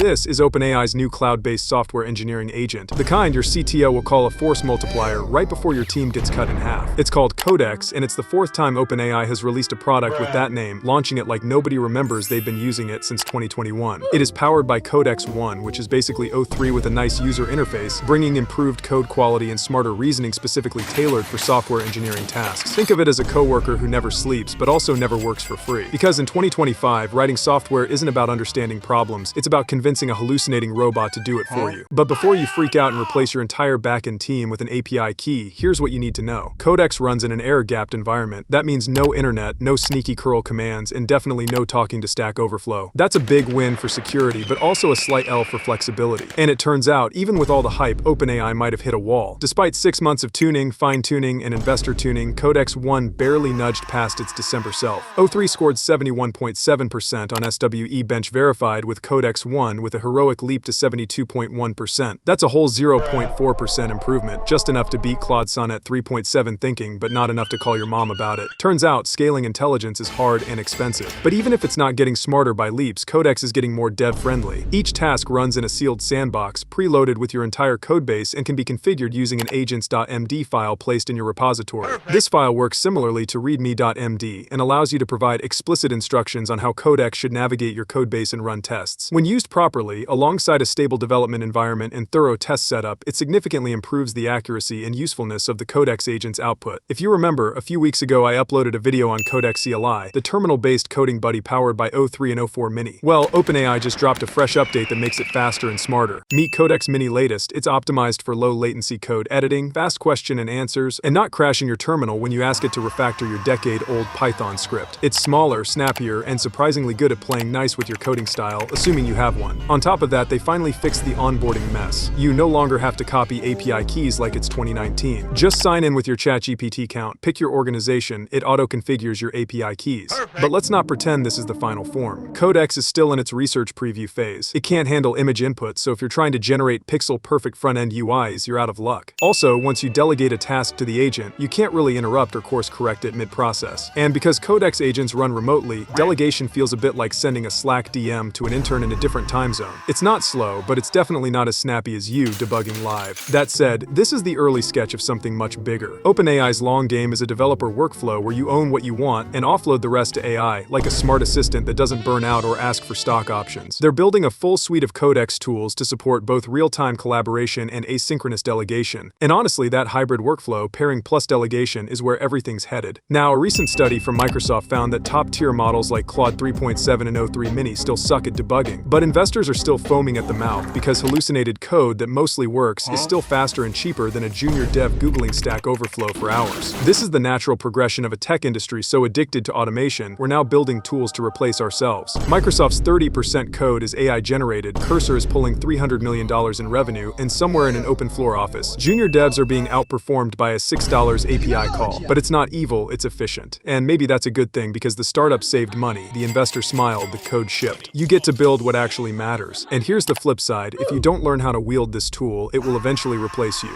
This is OpenAI's new cloud-based software engineering agent, the kind your CTO will call a force multiplier right before your team gets cut in half. It's called Codex, and it's the fourth time OpenAI has released a product with that name, launching it like nobody remembers they've been using it since 2021. It is powered by Codex 1, which is basically O3 with a nice user interface, bringing improved code quality and smarter reasoning specifically tailored for software engineering tasks. Think of it as a coworker who never sleeps, but also never works for free. Because in 2025, writing software isn't about understanding problems, it's about convincing a hallucinating robot to do it for you. But before you freak out and replace your entire backend team with an API key, here's what you need to know. Codex runs in an error-gapped environment. That means no internet, no sneaky curl commands, and definitely no talking to Stack Overflow. That's a big win for security, but also a slight L for flexibility. And it turns out, even with all the hype, OpenAI might have hit a wall. Despite 6 months of tuning, fine-tuning, and investor tuning, Codex 1 barely nudged past its December self. O3 scored 71.7% on SWE Bench Verified with Codex 1 with a heroic leap to 72.1%. That's a whole 0.4% improvement, just enough to beat Claude Sonnet 3.7 thinking, but not enough to call your mom about it. Turns out, scaling intelligence is hard and expensive. But even if it's not getting smarter by leaps, Codex is getting more dev-friendly. Each task runs in a sealed sandbox, preloaded with your entire codebase, and can be configured using an agents.md file placed in your repository. This file works similarly to readme.md and allows you to provide explicit instructions on how Codex should navigate your codebase and run tests. When used properly, alongside a stable development environment and thorough test setup, it significantly improves the accuracy and usefulness of the Codex agent's output. If you remember, a few weeks ago I uploaded a video on Codex CLI, the terminal-based coding buddy powered by O3 and O4 Mini. Well, OpenAI just dropped a fresh update that makes it faster and smarter. Meet Codex Mini latest. It's optimized for low-latency code editing, fast question and answers, and not crashing your terminal when you ask it to refactor your decade-old Python script. It's smaller, snappier, and surprisingly good at playing nice with your coding style, assuming you have one. On top of that, they finally fixed the onboarding mess. You no longer have to copy API keys like it's 2019. Just sign in with your ChatGPT account, pick your organization, it auto-configures your API keys. But let's not pretend this is the final form. Codex is still in its research preview phase. It can't handle image input, so if you're trying to generate pixel-perfect front-end UIs, you're out of luck. Also, once you delegate a task to the agent, you can't really interrupt or course-correct it mid-process. And because Codex agents run remotely, delegation feels a bit like sending a Slack DM to an intern in a different time zone. It's not slow, but it's definitely not as snappy as you debugging live. That said, this is the early sketch of something much bigger. OpenAI's long game is a developer workflow where you own what you want and offload the rest to AI, like a smart assistant that doesn't burn out or ask for stock options. They're building a full suite of Codex tools to support both real-time collaboration and asynchronous delegation. And honestly, that hybrid workflow, pairing plus delegation, is where everything's headed. Now, a recent study from Microsoft found that top-tier models like Claude 3.7 and O3 Mini still suck at debugging, but investors are still foaming at the mouth because hallucinated code that mostly works is still faster and cheaper than a junior dev Googling Stack Overflow for hours. This is the natural progression of a tech industry so addicted to automation, we're now building tools to replace ourselves. Microsoft's 30% code is AI-generated, Cursor is pulling $300 million in revenue, and somewhere in an open floor office, junior devs are being outperformed by a $6 API call. But it's not evil, it's efficient. And maybe that's a good thing because the startup saved money, the investor smiled, the code shipped. You get to build what actually matters. And here's the flip side, if you don't learn how to wield this tool, it will eventually replace you.